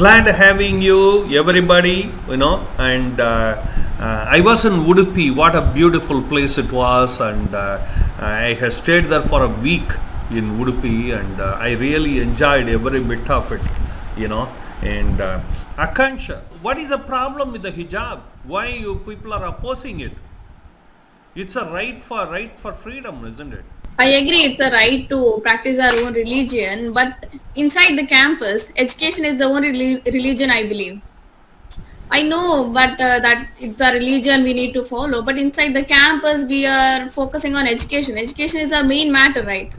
Glad having you, everybody. And I was in Udupi. What a beautiful place it was, and I have stayed there for a week in Udupi, and I really enjoyed every bit of it. You know, and Akansha, what is the problem with the hijab? Why you people are opposing it? It's a right for freedom, isn't it? I agree, it's a right to practice our own religion, but inside the campus, education is the only religion, I believe. I know, but that it's a religion we need to follow. But inside the campus, we are focusing on education. Education is our main matter, right?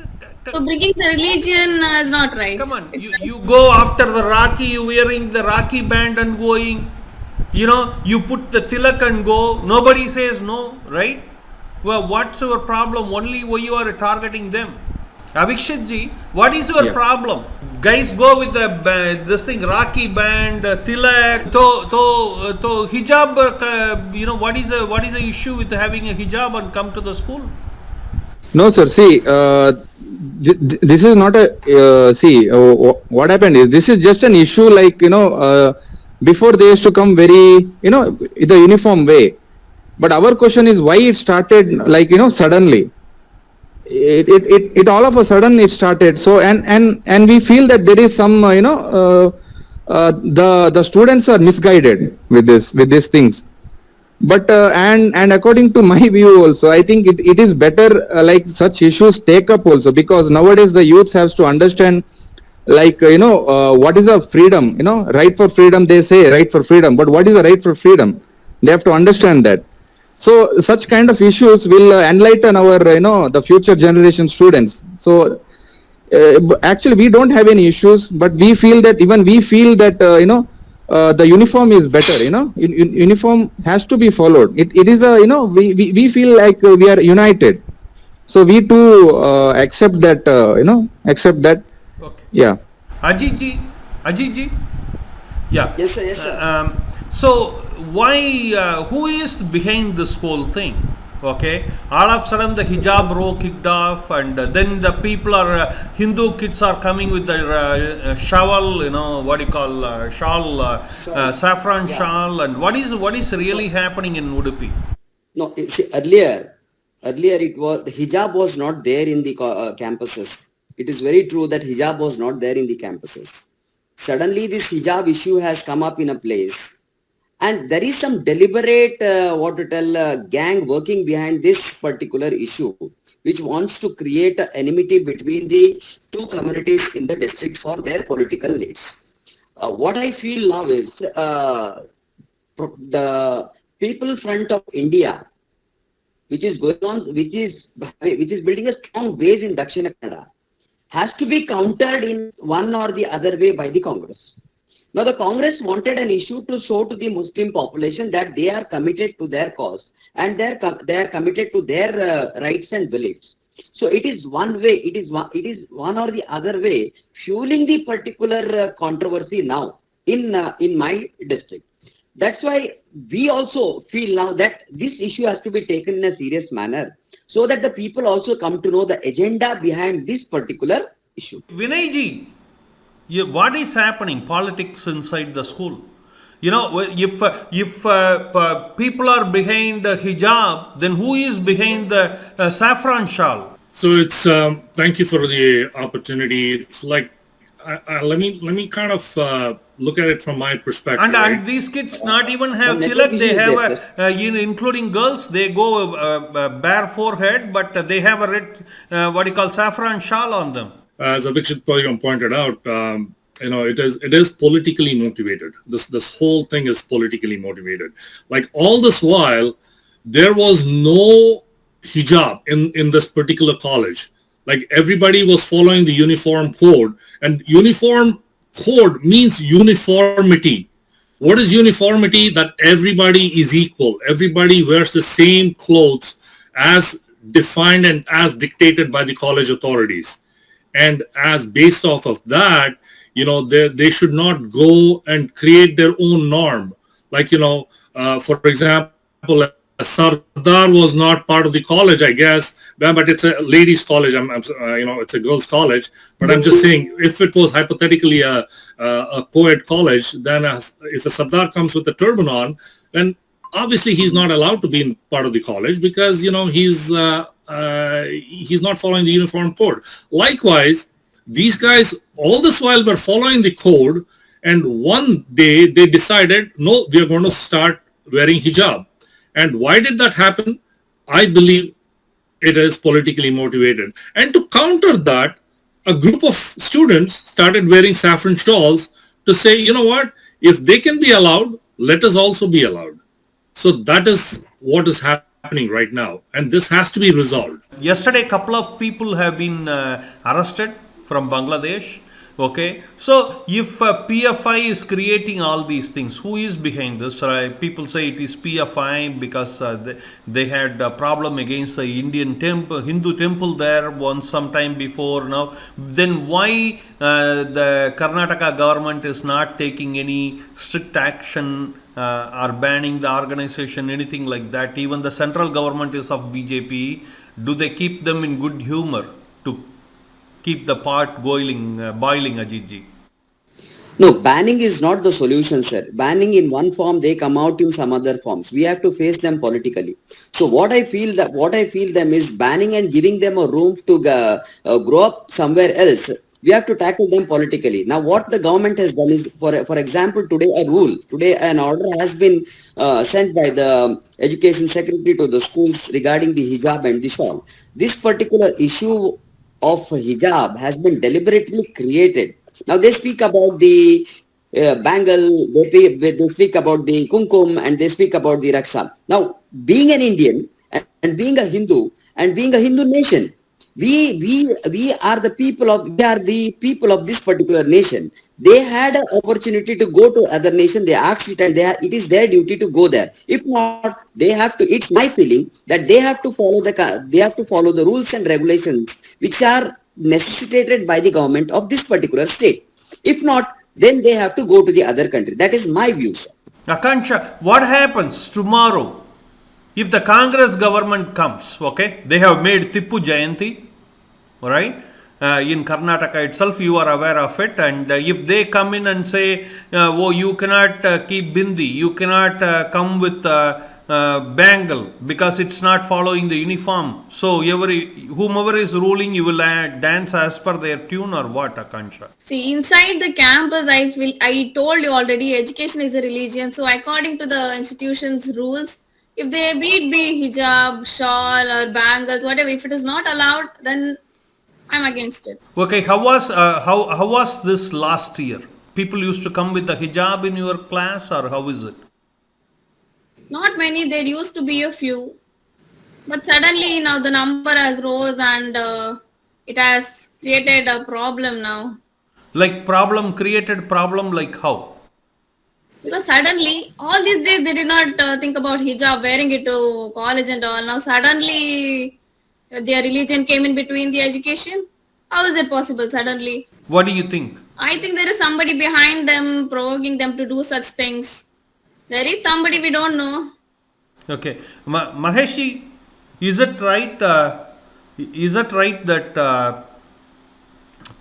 So bringing the religion is not right. Come on, you go after the Raki, you wearing the Raki band and going. You put the tilak and go. Nobody says no, right? Well, what's your problem? Only you are targeting them. Avishit ji, what is your problem? Guys go with this thing, Raki band, tilak, to hijab. What is the issue with having a hijab and come to the school? No, sir. See, this is not a. What happened is this is just an issue. Like before they used to come very in the uniform way. But our question is why it started like suddenly. It all of a sudden it started. So and we feel that there is some the students are misguided with these things. But and according to my view also, I think it is better like such issues take up also, because nowadays the youth has to understand like what is a freedom. Right for freedom, they say right for freedom, but what is the right for freedom? They have to understand that. So such kind of issues will enlighten our the future generation students. So actually we don't have any issues, but we feel that the uniform is better. Uniform has to be followed. It is a we feel like we are united. So we too accept that accept that. Okay. Yeah. Ajit ji. Yeah. Yes, sir. Yes, sir. So why? Who is behind this whole thing? Okay, all of a sudden the hijab row kicked off, and then the people are Hindu kids are coming with their shawl, what do you call shawl, saffron shawl, and what is really happening in Udupi? No, see, earlier it was the hijab was not there in the campuses. It is very true that hijab was not there in the campuses. Suddenly, this hijab issue has come up in a place. And there is some deliberate, gang working behind this particular issue, which wants to create an enmity between the two communities in the district for their political needs. What I feel now is the People Front of India, which is going on, which is building a strong base in Dakshina Kannada, has to be countered in one or the other way by the Congress. Now, the Congress wanted an issue to show to the Muslim population that they are committed to their cause and they are committed to their rights and beliefs. So it is one way, it is one or the other way fueling the particular controversy now in my district. That's why we also feel now that this issue has to be taken in a serious manner, so that the people also come to know the agenda behind this particular issue. Vinay ji, what is happening politics inside the school? If people are behind the hijab, then who is behind the saffron shawl? So it's thank you for the opportunity. It's like let me kind of look at it from my perspective. And these kids not even have tilak. They have including girls. They go bare forehead, but they have a red saffron shawl on them. As Avishit pointed out, it is politically motivated. This whole thing is politically motivated. Like all this while, there was no hijab in this particular college. Like everybody was following the uniform code, and uniform code means uniformity. What is uniformity? That everybody is equal. Everybody wears the same clothes as defined and as dictated by the college authorities. And as based off of that, they should not go and create their own norm. Like, for example, Sardar was not part of the college, I guess. But it's a ladies' college. It's a girls' college. But I'm just saying, if it was hypothetically a co-ed college, then if a Sardar comes with a turban on, then obviously he's not allowed to be in part of the college because he's not following the uniform code. Likewise, these guys all this while were following the code, and one day they decided, no, we are going to start wearing hijab. And why did that happen? I believe it is politically motivated. And to counter that, a group of students started wearing saffron shawls to say, you know what, if they can be allowed, let us also be allowed. So that is what is happening right now. And this has to be resolved. Yesterday, a couple of people have been arrested from Bangladesh. Okay, so if PFI is creating all these things, who is behind this? People say it is PFI because they had a problem against the Indian temple, Hindu temple there once sometime before. Now, then why the Karnataka government is not taking any strict action or banning the organization, anything like that? Even the central government is of BJP. Do they keep them in good humor to keep the pot boiling, Ajitji? No, banning is not the solution, sir. Banning in one form, they come out in some other forms. We have to face them politically. So what I feel them is banning and giving them a room to grow up somewhere else. We have to tackle them politically. Now, what the government has done is, for example, today an order has been sent by the Education Secretary to the schools regarding the hijab and the shawl. This particular issue of hijab has been deliberately created. Now they speak about the bangle, they speak about the kumkum, and they speak about the raksha. Now, being an Indian and being a Hindu and being a Hindu nation, we are the people of this particular nation. They had an opportunity to go to other nation. They asked it, and it is their duty to go there. If not, they have to. It's my feeling that they have to follow the rules and regulations which are necessitated by the government of this particular state. If not, then they have to go to the other country. That is my view, sir. Akansha, what happens tomorrow if the Congress government comes? Okay, they have made Tippu Jayanti, right? In Karnataka itself, you are aware of it. And if they come in and say, oh, you cannot keep bindi, you cannot come with bangle because it's not following the uniform. So whomever is ruling, you will dance as per their tune, or what, Akansha? See, inside the campus, I told you already, education is a religion. So according to the institution's rules, if they be hijab, shawl or bangles, whatever, if it is not allowed, then I'm against it. Okay, how was this last year? People used to come with the hijab in your class, or how is it? Not many, there used to be a few. But suddenly now the number has rose and it has created a problem now. Like created problem like how? Because suddenly, all these days they did not think about hijab, wearing it to college and all. Now suddenly their religion came in between the education. How is it possible suddenly? What do you think? I think there is somebody behind them provoking them to do such things. There is somebody we don't know. Okay, Maheshi, is it right that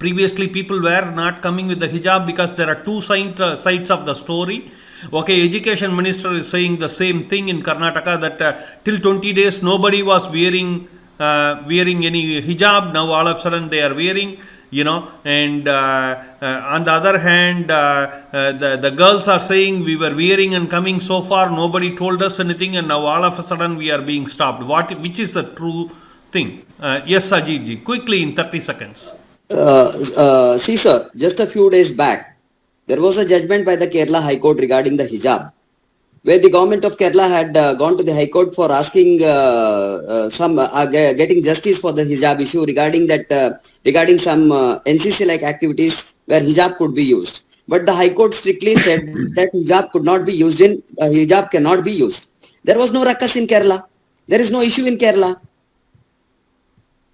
previously people were not coming with the hijab because there are two sides of the story? Okay, education minister is saying the same thing in Karnataka that till 20 days nobody was wearing any hijab. Now all of a sudden they are wearing, and on the other hand, the girls are saying we were wearing and coming so far, nobody told us anything, and now all of a sudden we are being stopped. Which is the true thing? Yes, Ajitji, quickly in 30 seconds. See, sir, just a few days back, there was a judgment by the Kerala High Court regarding the hijab, where the government of Kerala had gone to the High Court for asking getting justice for the hijab issue regarding some NCC-like activities where hijab could be used. But the High Court strictly said that hijab cannot be used. There was no ruckus in Kerala. There is no issue in Kerala.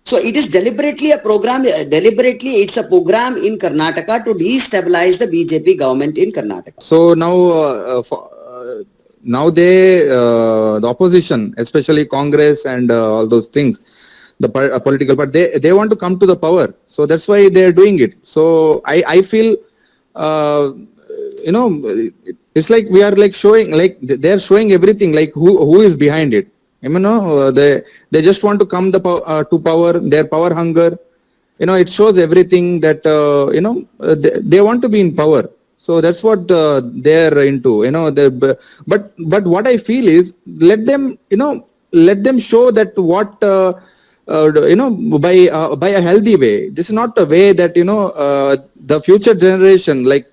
So it is deliberately it's a program in Karnataka to destabilize the BJP government in Karnataka. So now now the opposition, especially Congress and all those things, the political part, they want to come to the power. So that's why they are doing it. So I feel, it's like we are like showing, like they are showing everything, like who is behind it. They just want to come to power, their power hunger. It shows everything that, they want to be in power. So that's what they're into, but what I feel is let them show that what, by a healthy way. This is not a way that, the future generation, like,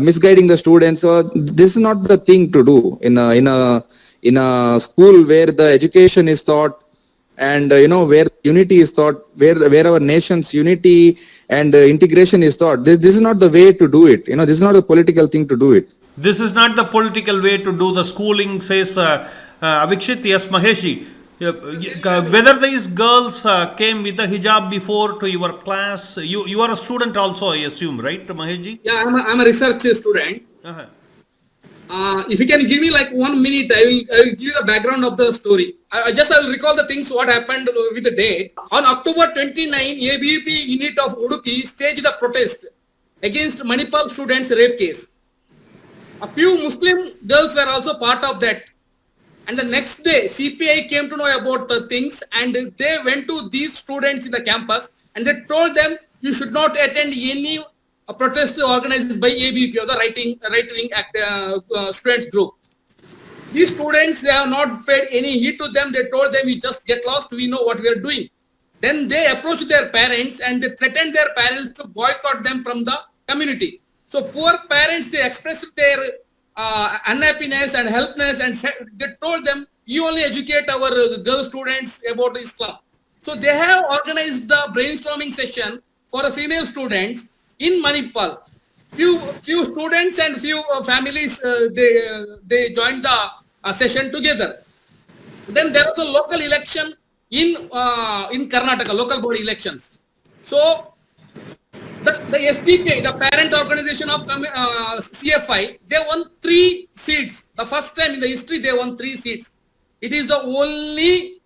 misguiding the students. This is not the thing to do in a school where the education is taught, and where unity is taught, where our nation's unity and integration is taught. This is not the way to do it. This is not a political thing to do it. This is not the political way to do the schooling, says Avikshit. Yes, Maheshji. Whether these girls came with the hijab before to your class, you are a student also, I assume, right, Maheshji? Yeah, I'm a research student. Uh-huh. If you can give me like 1 minute, I will give you the background of the story. I will recall the things what happened with the date. On October 29, ABUP unit of Udupi staged a protest against Manipal students' rape case. A few Muslim girls were also part of that. And the next day, CPI came to know about the things, and they went to these students in the campus and they told them you should not attend any protest organized by ABP or the right-wing students group. These students, they have not paid any heed to them. They told them, you just get lost, we know what we are doing. Then they approached their parents and they threatened their parents to boycott them from the community. So poor parents, they expressed their unhappiness and helplessness, and they told them, you only educate our girl students about Islam. So they have organized the brainstorming session for the female students in Manipal. Few students and few families, they joined the session together. Then there was a local election in Karnataka, local body elections. So the SPK, the parent organization of CFI, they won 3 seats. The first time in the history they won 3 seats. It is the only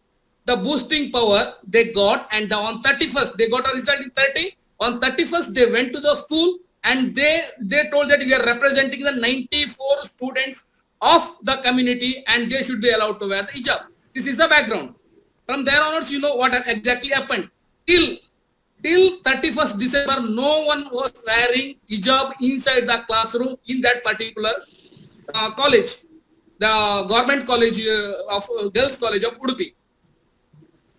the boosting power they got, and on 31st they got a result in 30. On 31st they went to the school and they told that we are representing the 94 students of the community and they should be allowed to wear the hijab. This is the background. From there onwards, you know what exactly happened. Till 31st December, no one was wearing hijab inside the classroom in that particular college, the government college of girls college of Udupi.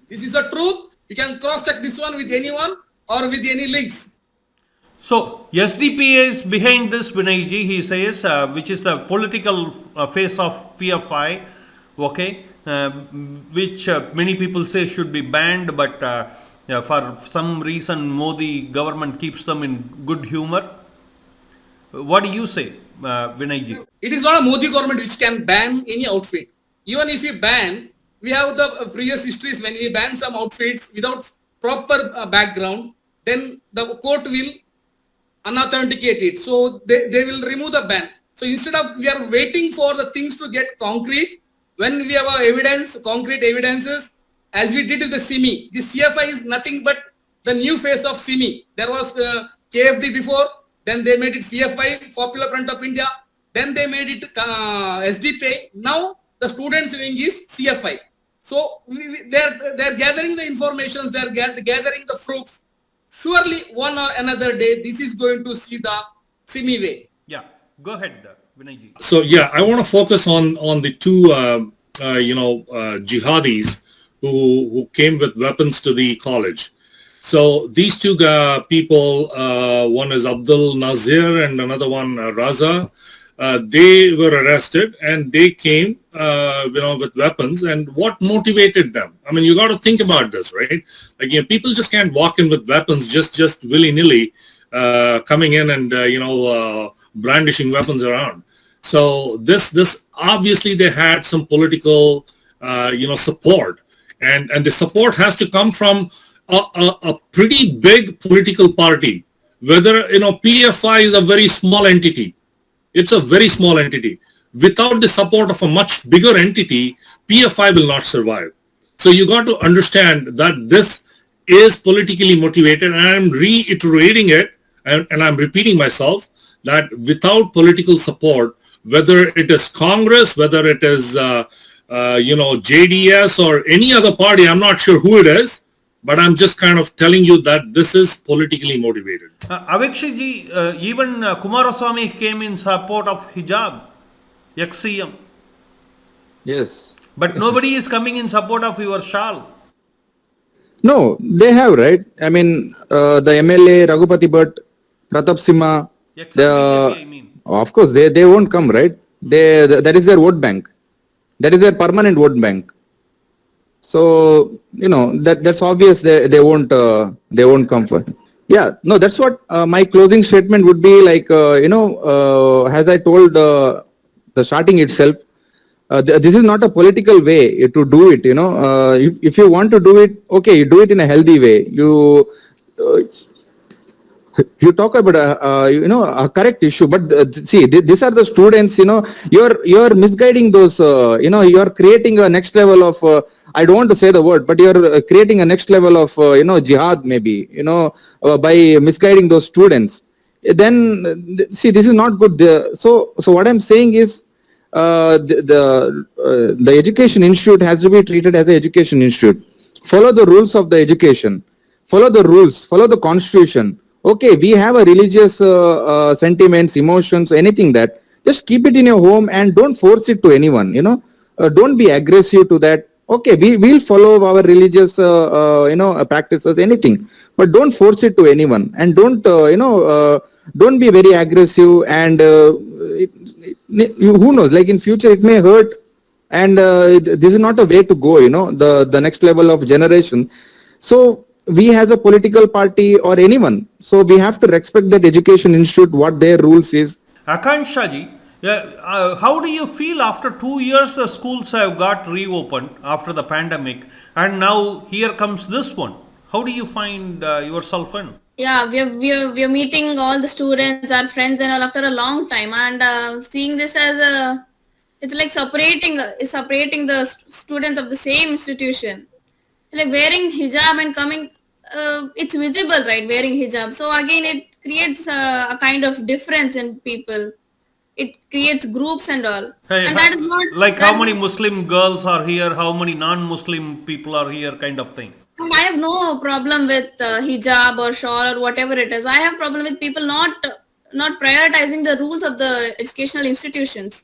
This is the truth. You can cross-check this one with anyone or with any links. So SDP is behind this, Vinayji, he says, which is the political face of PFI, okay, which many people say should be banned, but for some reason Modi government keeps them in good humor. What do you say, Vinayji? It is not a Modi government which can ban any outfit. Even if we ban, we have the previous histories when we ban some outfits without proper background, then the court will unauthenticate it. So they will remove the ban. So instead of we are waiting for the things to get concrete, when we have evidence, concrete evidences, as we did with the SIMI, this CFI is nothing but the new face of SIMI. There was KFD before, then they made it PFI, Popular Front of India, then they made it SDP. Now the students' wing is CFI. So they're gathering the information, they're gathering the proofs. Surely one or another day, this is going to see the SIMI way. Yeah, go ahead, Vinayji. So yeah, I want to focus on the two jihadis who came with weapons to the college. So these two people, one is Abdul Nazir and another one Raza. They were arrested and they came, with weapons. And what motivated them? I mean, you got to think about this, right? Like, people just can't walk in with weapons just willy-nilly, coming in and brandishing weapons around. So this obviously they had some political, support, and the support has to come from a pretty big political party. Whether PFI is a very small entity. It's a very small entity. without the support of a much bigger entity, PFI will not survive. So you got to understand that this is politically motivated, and I'm reiterating it, and I'm repeating myself, that without political support, whether it is Congress, whether it is JDS or any other party, I'm not sure who it is, but I'm just kind of telling you that this is politically motivated. Avikshiji, even Kumaraswamy came in support of hijab, ex-CM. Yes. But nobody is coming in support of your shawl. No, they have, right? I mean, the MLA, Raghupati Bhatt, Pratap Simha, Ex-BJP, I mean. of course, they won't come, right? That is their vote bank. That is their permanent vote bank. So, that's obvious. They won't come for. Yeah, no, that's what my closing statement would be like, as I told the starting itself, this is not a political way to do it, if you want to do it, okay, you do it in a healthy way. You talk about a correct issue, but see, these are the students, you're misguiding those, you're creating a next level of, I don't want to say the word, but you're creating a next level of, jihad maybe, by misguiding those students. Then, see, this is not good. So what I'm saying is, the education institute has to be treated as an education institute. Follow the rules of the education. Follow the rules. Follow the constitution. Okay, we have a religious sentiments, emotions, anything that. Just keep it in your home and don't force it to anyone. Don't be aggressive to that. Okay, we will follow our religious, practices, anything, but don't force it to anyone, and don't be very aggressive. And who knows? Like in future, it may hurt, and this is not a way to go. The next level of generation. So we as a political party or anyone, so we have to respect that education institute, what their rules is. Akanshaji, how do you feel after 2 years the schools have got reopened after the pandemic, and now here comes this one? How do you find yourself in? Yeah, we are meeting all the students, our friends and all after a long time, and seeing this as it's like separating the students of the same institution. Like wearing hijab and coming, it's visible, right? Wearing hijab. So again, it creates a kind of difference in people. It creates groups and all. Hey, and that is not like how many Muslim girls are here, how many non-Muslim people are here, kind of thing. And I have no problem with hijab or shawl or whatever it is. I have problem with people not prioritizing the rules of the educational institutions.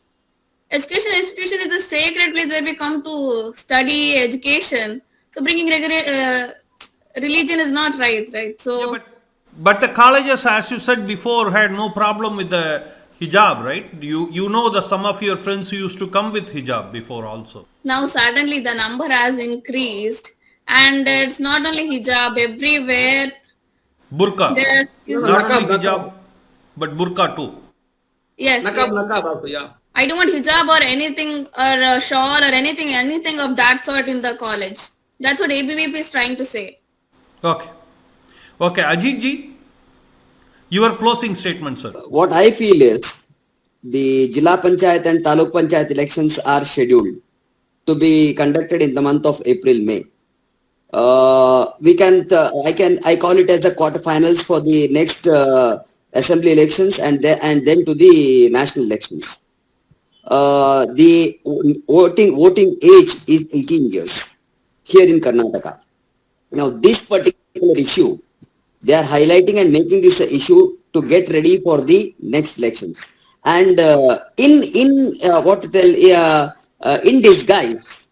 Educational institution is a sacred place where we come to study education. So bringing religion is not right? So, yeah, but the colleges, as you said before, had no problem with the hijab, right? You know the some of your friends who used to come with hijab before also. Now suddenly the number has increased, and it's not only hijab, everywhere. Burqa. Not only hijab, but burqa too. Yes. Nakab, yeah. I don't want hijab or anything or a shawl or anything of that sort in the college. That's what ABVP is trying to say. Okay, Ajit ji, your closing statement, sir. What I feel is the Jilla Panchayat and Taluk Panchayat elections are scheduled to be conducted in the month of April-May. I call it as the quarterfinals for the next assembly elections and then to the national elections. The voting age is 18 years here in Karnataka. Now, this particular issue, they are highlighting and making this issue to get ready for the next elections. And in disguise,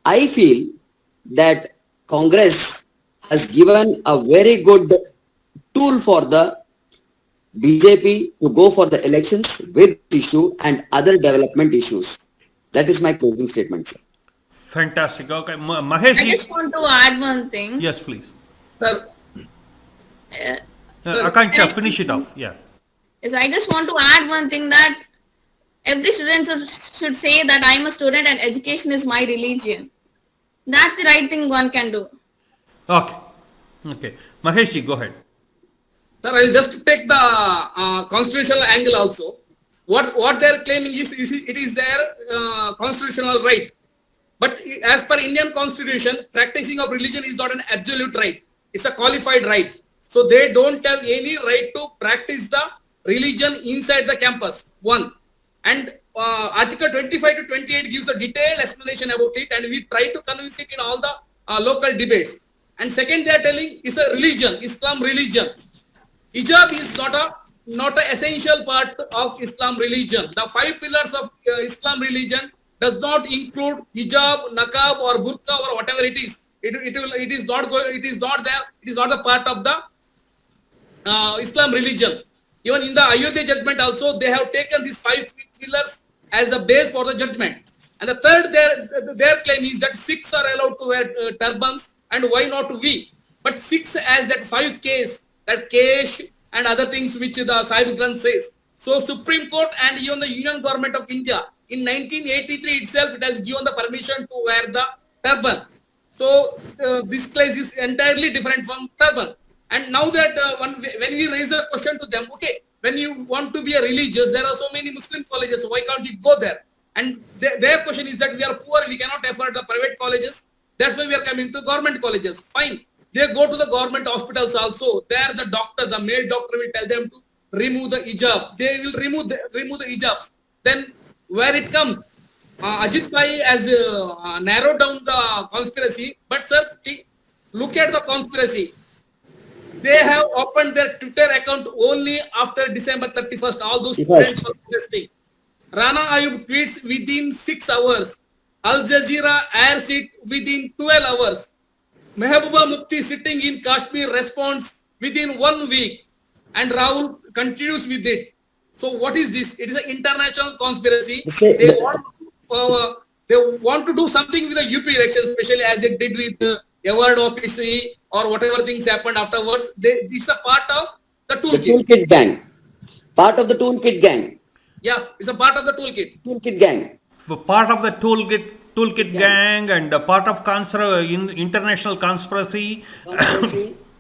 I feel that Congress has given a very good tool for the BJP to go for the elections with issue and other development issues. That is my closing statement, sir. Fantastic. Okay, Mahesh. I just want to add one thing. Yes, please. Sir, Akansha, finish it off. Yeah. Yes, I just want to add one thing, that every student should say that I am a student and education is my religion. That's the right thing one can do. Okay. Mahesh, go ahead. sir, I'll just take the constitutional angle also. what they are claiming is it is their constitutional right. But as per Indian constitution, practicing of religion is not an absolute right. It's a qualified right. So they don't have any right to practice the religion inside the campus. One. And Article 25 to 28 gives a detailed explanation about it, and we try to convince it in all the local debates. And second, they are telling it's a religion, Islam religion. Hijab is not an essential part of Islam religion. The 5 pillars of Islam religion does not include hijab, nakab, or burqa, or whatever it is. It is not there. It is not a part of the Islam religion. Even in the Ayodhya judgment also, they have taken these 5 pillars as a base for the judgment. And the third, their claim is that Sikhs are allowed to wear turbans, and why not we? But Sikhs as that 5 Ks, that Kesh and other things which the Sahib Granth says. So Supreme Court and even the Union Government of India in 1983 itself, it has given the permission to wear the turban. So this case is entirely different from turban. And now that when we raise a question to them, okay, when you want to be a religious, there are so many Muslim colleges, so why can't you go there? And their question is that we are poor, we cannot afford the private colleges. That's why we are coming to government colleges. Fine. They go to the government hospitals also. There the doctor, the male doctor will tell them to remove the hijab. They will remove the hijabs. Then where it comes, Ajit Pai has narrowed down the conspiracy. But sir, look at the conspiracy. They have opened their Twitter account only after December 31st. All those students are protesting. Rana Ayub tweets within 6 hours. Al Jazeera airs it within 12 hours. Mehbooba Mufti sitting in Kashmir responds within 1 week. And Rahul continues with it. So what is this? It is an international conspiracy. They want to do something with the UP election, especially as it did with the Award OPC or whatever things happened afterwards. It's a part of the toolkit. The toolkit gang. Part of the toolkit gang. Yeah, it's a part of the toolkit. Toolkit gang. Part of the toolkit gang and part of international conspiracy.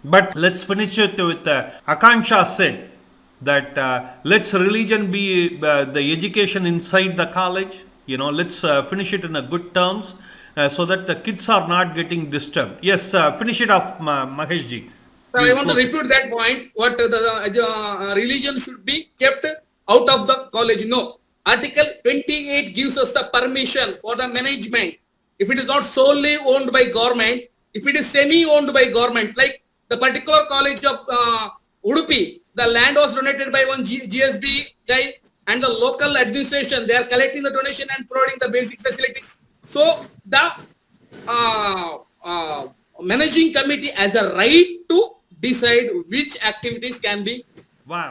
But let's finish it with Akansha said that let's religion be the education inside the college. Let's finish it in a good terms so that the kids are not getting disturbed. Yes, finish it off, Mahesh ji. I want to repeat that point. What the religion should be kept out of the college. No. Article 28 gives us the permission for the management. If it is not solely owned by government, if it is semi-owned by government, like the particular college of Udupi, the land was donated by one GSB guy and the local administration, they are collecting the donation and providing the basic facilities. So the managing committee has a right to decide which activities can be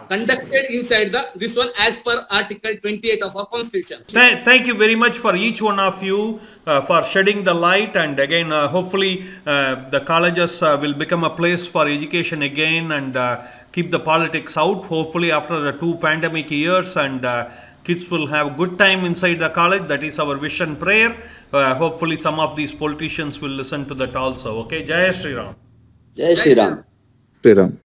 conducted inside this one as per Article 28 of our Constitution. Thank you very much for each one of you for shedding the light, and again hopefully the colleges will become a place for education again and keep the politics out, hopefully after the 2 pandemic years, and kids will have good time inside the college. That is our wish and prayer. Hopefully some of these politicians will listen to that also. Okay, Jai Shri Ram. Jai Shri Ram. Shri Ram.